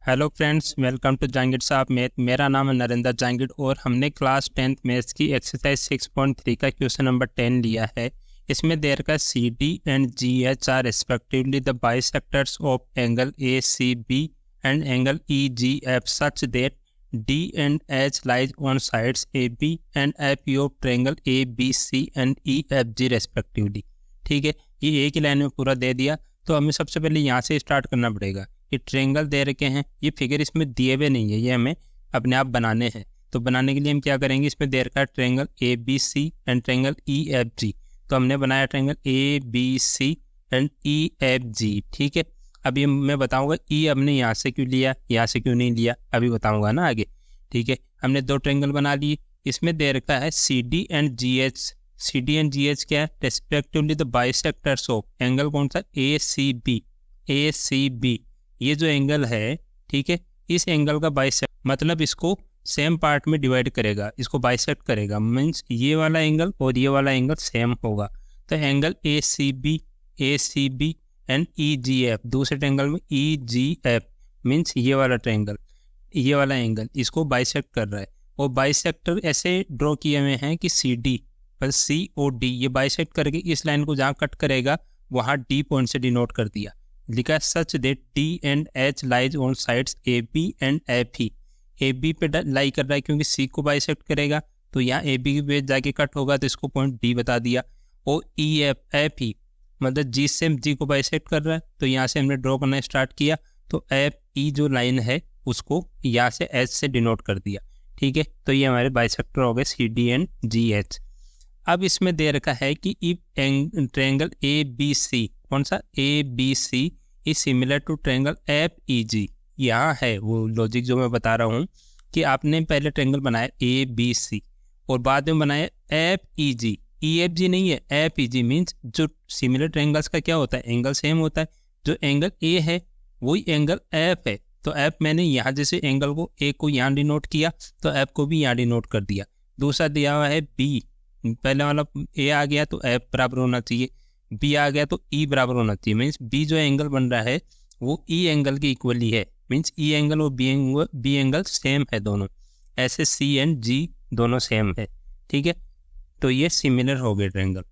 Hello friends, welcome to Jahangir Sahab math. मेरा नाम है नरेंद्र जहांगीर और हमने क्लास 10th मैथ्स की एक्सरसाइज 6.3 का क्वेश्चन नंबर 10 लिया है। इसमें देर का C D and G H are respectively the bisectors of angle A C B and angle E G F such that D and H lies on sides A B and F E of triangle A B C and E F G respectively. ठीक है, ये एक ही line में पूरा दे दिया। तो हमें सबसे पहले यहाँ से स्टार्ट करना पड़ेगा। ये ट्रायंगल दे रखे हैं, ये फिगर इसमें दिए हुए नहीं है, ये हमें अपने आप बनाने हैं। तो बनाने के लिए हम क्या करेंगे, इसमें दे रखा है triangle A B C and triangle E F G. तो हमने बनाया triangle A B C and E F G. ठीक है, अभी मैं बताऊंगा ई हमने यहाँ से क्यों लिया, यहाँ से क्यों नहीं लिया, अभी बताऊंगा ना आगे। ठीक है, हमने दो ट्रायंगल बना लिए। इसमें दे रखा है C D and G H. C D and G H क्या है, respectively the bisectors of angle कौन सा, ए सी बी। ए सी बी ये जो एंगल है, ठीक है, इस एंगल का बाइसेक्ट मतलब इसको सेम पार्ट में डिवाइड करेगा, इसको बाइसेक्ट करेगा। मीन्स ये वाला एंगल और ये वाला एंगल सेम होगा। तो angle A C B and E G F, दूसरे ट्रायंगल में ई जी एफ मीन्स ये वाला ट्रायंगल, ये वाला एंगल इसको बाइसेक्ट कर रहा है। और बाइसेक्टर ऐसे ड्रॉ किए हुए हैं कि सी डी पर सी ओ डी, ये बाइसेक्ट करके इस लाइन को जहाँ कट करेगा वहाँ डी पॉइंट से डिनोट कर दिया। लिखा such that D and H lies on sides A B and F E. A B पे लाई कर रहा है क्योंकि सी को बाइसेक्ट करेगा, तो यहाँ ए बी पे जाके कट होगा तो इसको पॉइंट डी बता दिया। और ई एफ ई मतलब जी से जी को बाइसेक्ट कर रहा है, तो यहाँ से हमने ड्रॉ करना स्टार्ट किया। तो एफ ई जो लाइन है उसको यहाँ से एच से डिनोट कर दिया। ठीक है, तो ये हमारे बाइसेक्टर हो गए C D and G H. अब इसमें दे रखा है कि if triangle A B C, कौन सा, A B C is similar to triangle F E G. यहाँ है वो लॉजिक जो मैं बता रहा हूँ कि आपने पहले ट्रायंगल बनाया ए बी सी और बाद में बनाया एफ ई जी। ई एफ जी नहीं है, एफ ई जी मीन्स जो सिमिलर ट्रायंगल्स का क्या होता है, एंगल सेम होता है। जो एंगल ए है वही एंगल एफ है, तो एफ मैंने यहाँ जैसे एंगल को ए को यहाँ डिनोट किया तो एफ को भी यहाँ डिनोट कर दिया। दूसरा दिया हुआ है बी, पहले वाला ए आ गया तो एफ बराबर होना चाहिए, बी आ गया तो ई बराबर होना चाहिए। मीन्स बी जो एंगल बन रहा है वो ई एंगल के इक्वली है। मीन्स ई एंगल और बी एंगल सेम है दोनों, ऐसे सी एंड जी दोनों सेम है। ठीक है, तो ये सिमिलर हो गए ट्रायंगल।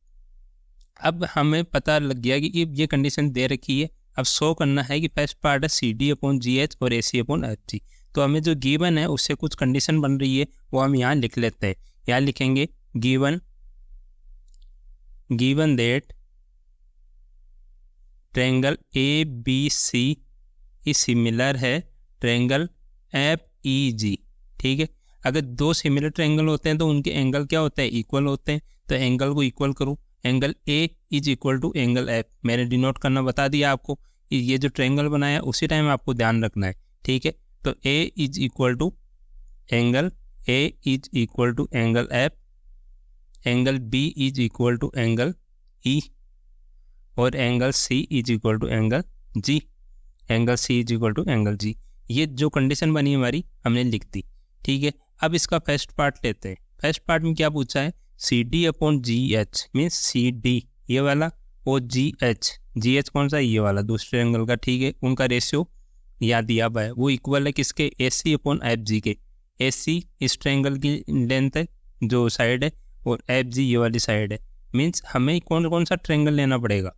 अब हमें पता लग गया कि ये कंडीशन दे रखी है। अब शो करना है कि फर्स्ट पार्ट है C D upon G H और A C upon F G. तो हमें जो गिवन है उससे कुछ कंडीशन बन रही है वो हम यहाँ लिख लेते हैं। यहाँ लिखेंगे given that triangle A B C is similar है ट्रायंगल एफ ई जी। ठीक है, अगर दो सिमिलर ट्रायंगल होते हैं तो उनके एंगल क्या होते हैं, इक्वल होते हैं। तो एंगल को इक्वल करूँ, angle A is equal to angle F. मैंने डिनोट करना बता दिया आपको, ये जो ट्रायंगल बनाया उसी टाइम आपको ध्यान रखना है। ठीक है, तो A is equal to angle F, angle B is equal to angle E और angle C is equal to angle G, angle C is equal to angle G. ये जो कंडीशन बनी हमारी हमने लिख दी। ठीक है, अब इसका फर्स्ट पार्ट लेते हैं। फर्स्ट पार्ट में क्या पूछा है, C D upon G H means C D ये वाला और जी एच कौन सा, ये वाला दूसरे एंगल का। ठीक है, उनका रेशियो यहाँ दिया हुआ है, वो इक्वल है किसके, ए सी अपॉन एफ जी के। ए सी इस ट्रायंगल की लेंथ है जो साइड है और एफ जी ये वाली साइड है। मीन्स हमें कौन कौन सा ट्रायंगल लेना पड़ेगा,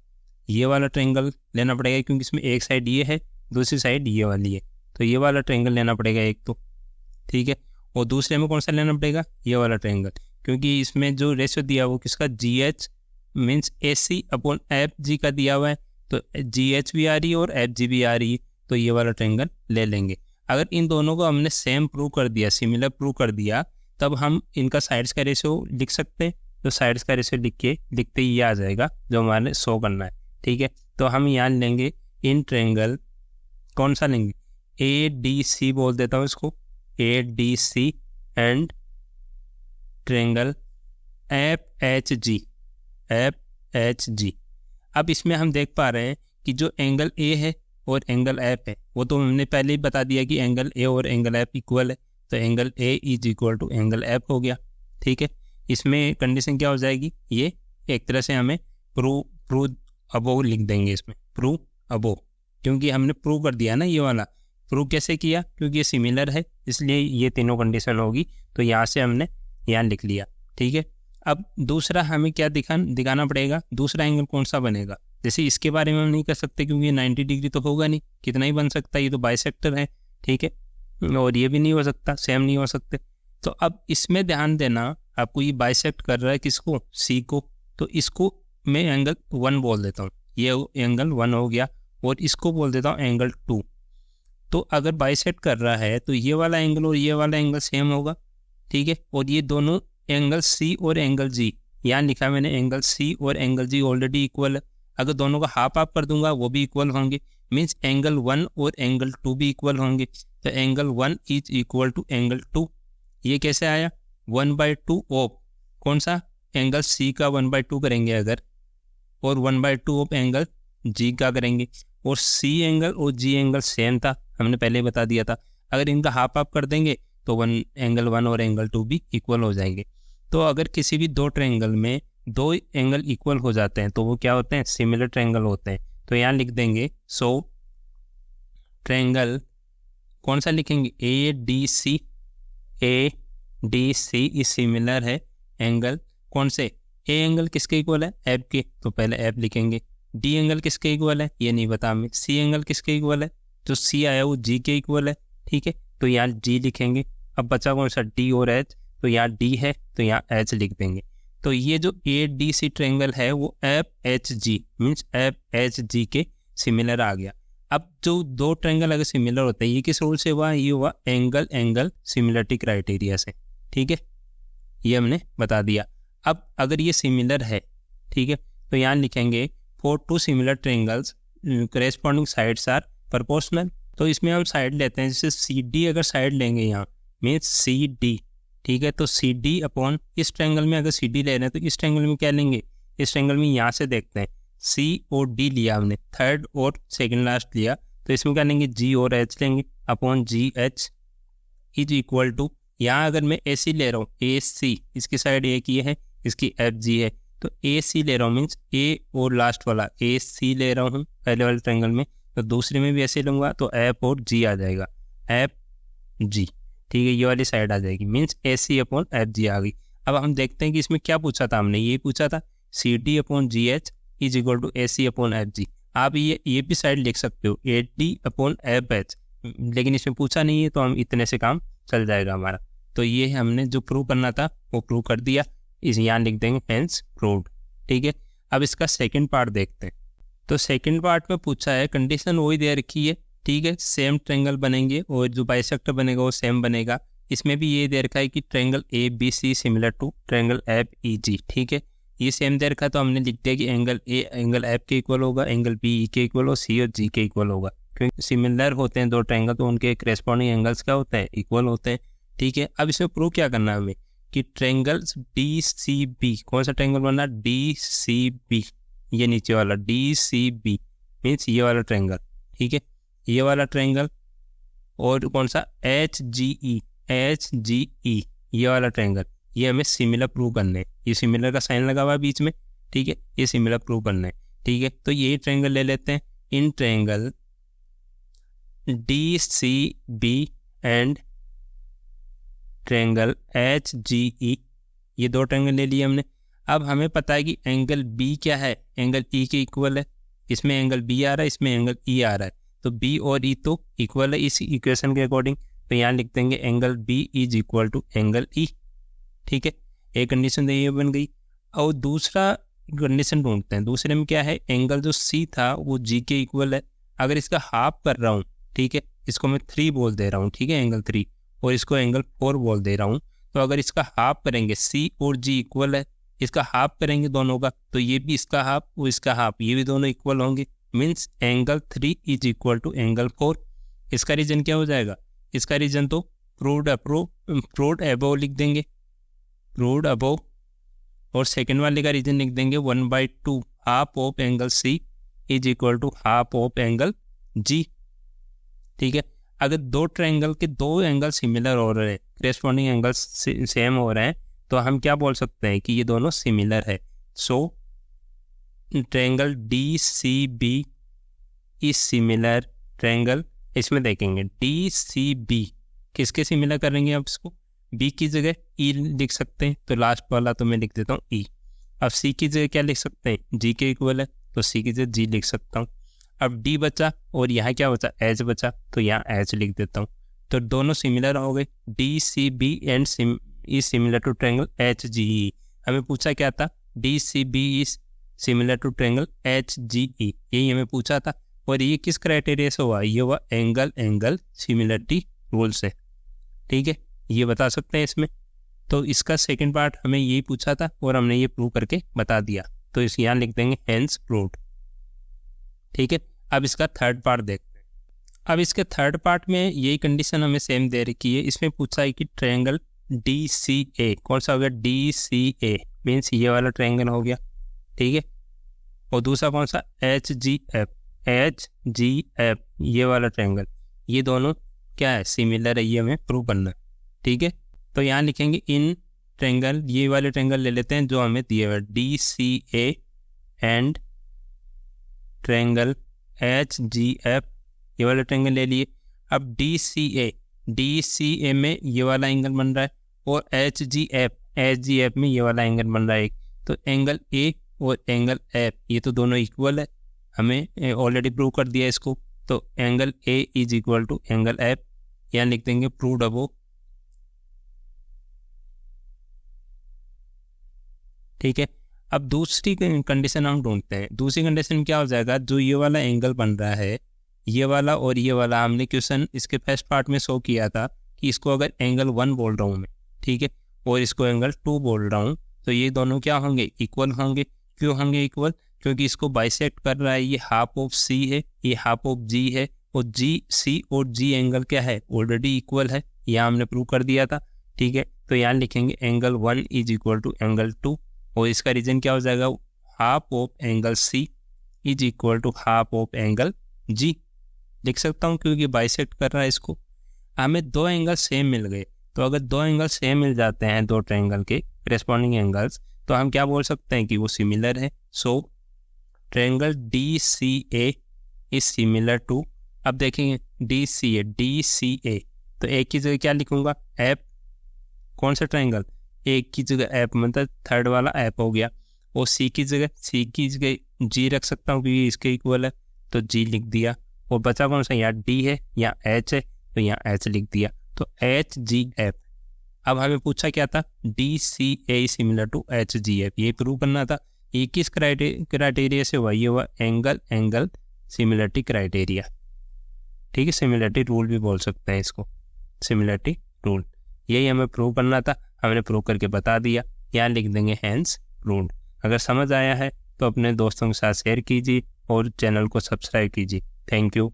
ये वाला ट्रायंगल लेना पड़ेगा क्योंकि इसमें एक साइड ये है दूसरी साइड ये वाली है, तो ये वाला ट्रायंगल लेना पड़ेगा एक तो। ठीक है, और दूसरे में कौन सा लेना पड़ेगा, ये वाला ट्रायंगल, क्योंकि इसमें जो रेशियो दिया वो किसका, जी एच मीन्स ए सी अपॉन एफ जी का दिया हुआ है। तो जी एच भी आ रही है और एफ जी भी आ रही है, तो ये वाला ट्रायंगल ले लेंगे। अगर इन दोनों को हमने सेम प्रूव कर दिया, सिमिलर प्रूव कर दिया, तब हम इनका साइड्स का रेशियो लिख सकते हैं। तो साइड्स का रेशियो लिखते ही ये आ जाएगा जो हमारे शो करना है। ठीक है, तो हम यहाँ लेंगे इन ट्रायंगल, कौन सा लेंगे, ए डी सी बोल देता हूँ इसको, A D C and triangle F H G. अब इसमें हम देख पा रहे हैं कि जो एंगल ए है और एंगल एफ है वो तो हमने पहले ही बता दिया कि एंगल ए और एंगल एफ इक्वल है, तो angle A is equal to angle F हो गया। ठीक है, इसमें कंडीशन क्या हो जाएगी, ये एक तरह से हमें प्रूव अबोव लिख देंगे, इसमें प्रूव अबोव, क्योंकि हमने प्रूव कर दिया ना ये वाला, प्रूव कैसे किया, क्योंकि ये सिमिलर है इसलिए ये तीनों कंडीशन होगी, तो यहाँ से हमने यहाँ लिख लिया। ठीक है, अब दूसरा हमें क्या दिखाना पड़ेगा, दूसरा एंगल कौन सा बनेगा। जैसे इसके बारे में हम नहीं कर सकते क्योंकि 90 डिग्री तो होगा नहीं, कितना ही बन सकता है, ये तो बाइसेक्टर है। ठीक है, और ये भी नहीं हो सकता, सेम नहीं हो सकते। तो अब इसमें ध्यान देना, आपको ये बाइसेक्ट कर रहा है किसको, सी को, तो इसको मैं एंगल 1 बोल देता हूँ, ये एंगल 1 हो गया, और इसको बोल देता हूँ एंगल 2। तो अगर बाइसेक्ट कर रहा है तो ये वाला एंगल और ये वाला एंगल सेम होगा। ठीक है, और ये दोनों एंगल सी और एंगल जी, यहाँ लिखा मैंने एंगल सी और एंगल जी ऑलरेडी इक्वल है। अगर दोनों का हाफ हाफ कर दूंगा वो भी इक्वल होंगे, मीन्स एंगल 1 और एंगल 2 भी इक्वल होंगे। तो angle 1 is equal to angle 2। ये कैसे आया, 1/2 ऑफ कौन सा, एंगल सी का 1/2 करेंगे अगर, और 1/2 ऑफ एंगल जी का करेंगे। और सी एंगल और जी एंगल सेम था, हमने पहले बता दिया था। अगर इनका हाफ हाफ कर देंगे तो एंगल 1 और एंगल 2 भी इक्वल हो जाएंगे। तो अगर किसी भी दो ट्रायंगल में दो एंगल इक्वल हो जाते हैं तो वो क्या होते हैं, सिमिलर ट्रायंगल होते हैं। तो यहाँ लिख देंगे, सो ट्रायंगल कौन सा लिखेंगे, A D C is similar है एंगल कौन से, ए एंगल किसके इक्वल है, एफ के, तो पहले एफ लिखेंगे। डी एंगल किसके इक्वल है, ये नहीं पता हमें। सी एंगल किसके इक्वल है, जो सी आया वो जी के इक्वल है। ठीक है, तो यहाँ जी लिखेंगे। अब बचा कौन सा, डी और एच, तो यहाँ डी है तो यहाँ एच लिख देंगे। तो ये जो ए डी सी ट्रायंगल है वो एफ एच जी मीन्स एफ एच जी के सिमिलर आ गया। अब जो दो ट्रायंगल अगर सिमिलर होते हैं, ये किस रूल से हुआ, ये हुआ एंगल सिमिलरिटी क्राइटेरिया से। ठीक है, ये हमने बता दिया। अब अगर ये सिमिलर है, ठीक है, तो यहाँ लिखेंगे for two similar triangles corresponding sides are proportional. तो इसमें हम साइड लेते हैं, जैसे सी डी अगर साइड लेंगे यहाँ मीन्स सी डी। ठीक है, तो सी डी अपॉन इस ट्रायंगल में अगर सी डी ले रहे हैं तो इस ट्रायंगल में क्या लेंगे, इस ट्रायंगल में यहाँ से देखते हैं सी और डी लिया हमने, थर्ड और सेकंड लास्ट लिया, तो इसमें क्या लेंगे, जी और एच लेंगे upon G H is equal to, यहाँ अगर मैं ए सी ले रहा हूँ, ए सी इसकी साइड एक ये है, इसकी एफ जी है, तो ए सी ले रहा हूँ मीन्स ए और लास्ट वाला ए सी ले रहा हूँ पहले वाले ट्रायंगल में, तो दूसरे में भी ऐसे लूँगा तो एफ और जी आ जाएगा, एफ जी। ठीक है, ये वाली साइड आ जाएगी मीन्स ए सी अपॉन एफ जी आ गई। अब हम देखते हैं कि इसमें क्या पूछा था हमने, ये पूछा था C D upon G H is equal to A C upon F G. आप ये भी साइड लिख सकते हो A D upon F H, लेकिन इसमें पूछा नहीं है तो हम इतने से काम चल जाएगा हमारा। तो ये हमने जो प्रूव करना था वो प्रूव कर दिया, इस यहाँ लिख देंगे हेंस प्रूव्ड। ठीक है, अब इसका सेकंड पार्ट देखते हैं। तो सेकंड पार्ट में पूछा है, कंडीशन वही दे रखी है। ठीक है, सेम ट्रायंगल बनेंगे और जो बाइसेक्टर बनेगा वो सेम बनेगा। इसमें भी ये दे रखा है कि triangle A B C similar to triangle F E G. ठीक है, ये सेम दे रखा है तो हमने लिख दिया कि एंगल ए एंगल एफ के इक्वल होगा, एंगल बी ई के इक्वल और सी और जी के इक्वल होगा। क्योंकि सिमिलर होते हैं दो ट्रायंगल तो उनके करेस्पॉन्डिंग एंगल्स क्या होते हैं, इक्वल होते हैं। ठीक है, अब इसमें प्रूव क्या करना है हमें कि ट्रायंगल्स डी सी बी, कौन सा ट्रायंगल बनना, डी सी बी, ये नीचे वाला डी सी बी मीन्स ये वाला ट्रायंगल। ठीक है, ये वाला ट्रायंगल और कौन सा एच जी ई ये वाला ट्रायंगल, ये हमें सिमिलर प्रूव करना है। ये सिमिलर का साइन लगा हुआ है बीच में। ठीक है, ये सिमिलर प्रूव करना है। ठीक है, तो ये ट्रायंगल ले लेते हैं, इन triangle D C B and triangle H G E, ये दो ट्रायंगल ले लिए हमने। अब हमें पता है कि एंगल बी क्या है, एंगल ई के इक्वल है। इसमें एंगल बी आ रहा है, इसमें एंगल ई आ रहा है, तो बी और ई तो इक्वल है इस इक्वेशन के अकॉर्डिंग। तो यहाँ लिख देंगे angle B is equal to angle E. ठीक है, एक कंडीशन ये बन गई। और दूसरा कंडीशन ढूंढते हैं, दूसरे में क्या है, एंगल जो सी था वो जी के इक्वल है। अगर इसका हाफ कर रहा हूँ, ठीक है, इसको मैं 3 बोल दे रहा हूँ, ठीक है, एंगल 3, और इसको एंगल 4 बोल दे रहा हूँ। तो अगर इसका हाफ करेंगे, सी और जी इक्वल है, इसका हाफ करेंगे दोनों का, तो ये भी इसका हाफ और इसका हाफ, ये भी दोनों इक्वल होंगे, means angle 3 is equal to angle 4। इसका रीजन क्या हो जाएगा, इसका रीजन तो प्रूव्ड अबव लिख देंगे, प्रूव्ड अबव, और सेकेंड वाले का रीजन लिख देंगे 1/2 half of angle C is equal to half of angle G. ठीक है, अगर दो ट्रायंगल के दो एंगल सिमिलर हो रहे हैं, करेस्पॉन्डिंग एंगल्स सेम हो रहे हैं, तो हम क्या बोल सकते हैं कि ये दोनों सिमिलर है। So triangle D C B is similar triangle इसमें देखेंगे डी सी बी किसके सिमिलर करेंगे, अब इसको बी की जगह ई लिख सकते हैं, तो लास्ट वाला तो मैं लिख देता हूँ ई। अब सी की जगह क्या लिख सकते हैं, जी के इक्वल है, तो सी की जगह जी लिख सकता हूँ। अब डी बचा और यहाँ क्या बचा, एच बचा, तो यहाँ एच लिख देता हूँ। तो दोनों सिमिलर हो गए, D C B and E similar to triangle H G E. हमें पूछा क्या था, D C B is similar to triangle H G E, यही हमें पूछा था। और ये किस क्राइटेरिया से हुआ, ये हुआ एंगल सिमिलरिटी रूल से। ठीक है, ये बता सकते हैं इसमें। तो इसका सेकंड पार्ट हमें यही पूछा था और हमने ये प्रूव करके बता दिया, तो इस यहाँ लिख देंगे हेंस प्रूव्ड। ठीक है, अब इसका थर्ड पार्ट देखते हैं। अब इसके थर्ड पार्ट में यही कंडीशन हमें सेम दे रखी है। इसमें पूछा है कि ट्रायंगल डी सी ए, कौन सा हो गया, डी सी ए मीन्स ये वाला ट्रायंगल हो गया। ठीक है, और दूसरा कौन सा, एच जी एफ ये वाला ट्रायंगल, ये दोनों क्या है, सिमिलर है, ये हमें प्रूव करना है। ठीक है, तो यहाँ लिखेंगे इन ट्रायंगल, ये वाले ट्रायंगल ले लेते हैं जो हमें दिए हुए, D C A and triangle H G F, ये वाले ट्रायंगल ले लिए। अब डी सी ए में ये वाला एंगल बन रहा है और एच जी एफ में ये वाला एंगल बन रहा है एक। तो एंगल ए और एंगल एफ ये तो दोनों इक्वल है, हमें ऑलरेडी प्रूव कर दिया इसको। तो angle A is equal to angle F, यहाँ लिख देंगे प्रूव्ड अबव। ठीक है, अब दूसरी कंडीशन हम ढूंढते हैं। दूसरी कंडीशन क्या हो जाएगा, जो ये वाला एंगल बन रहा है, ये वाला और ये वाला, हमने क्वेश्चन इसके फर्स्ट पार्ट में शो किया था कि इसको अगर एंगल 1 बोल रहा हूँ मैं, ठीक है, और इसको एंगल 2 बोल रहा हूँ, तो ये दोनों क्या होंगे, इक्वल होंगे। क्यों होंगे इक्वल, क्योंकि इसको बाइसेक्ट कर रहा है, ये हाफ ऑफ सी है, ये हाफ ऑफ जी है, और जी सी और जी एंगल क्या है, ऑलरेडी इक्वल है, यह हमने प्रूव कर दिया था। ठीक है, तो यहाँ लिखेंगे angle 1 is equal to angle 2, और इसका रीजन क्या हो जाएगा, half of angle C is equal to half of angle G लिख सकता हूँ, क्योंकि बाइसेक्ट कर रहा है इसको। हमें दो एंगल सेम मिल गए, तो अगर दो एंगल सेम मिल जाते हैं, दो ट्रायंगल के करेस्पॉन्डिंग एंगल्स, तो हम क्या बोल सकते हैं कि वो सिमिलर है। So triangle D C A is similar to, अब देखेंगे डी सी ए, तो एक की जगह क्या लिखूंगा, एफ, कौन सा ट्रायंगल, एक की जगह एफ, मतलब थर्ड वाला एफ हो गया, और सी की जगह जी रख सकता हूँ क्योंकि इसके इक्वल है, तो जी लिख दिया। और बचा कौन सा, यहाँ डी है, यहाँ एच है, तो यहाँ एच लिख दिया, तो एच जी एफ। अब हमें पूछा क्या था, D C A similar to H G F, ये प्रूव करना था। ये किस क्राइटेरिया से हुआ, ये हुआ एंगल सिमिलरिटी क्राइटेरिया। ठीक है, सिमिलरिटी रूल भी बोल सकते हैं इसको, सिमिलरिटी रूल, यही हमें प्रूव करना था, हमने प्रूव करके बता दिया। यहाँ लिख देंगे हेंस प्रूव्ड। अगर समझ आया है तो अपने दोस्तों के साथ शेयर कीजिए और चैनल को सब्सक्राइब कीजिए। Thank you.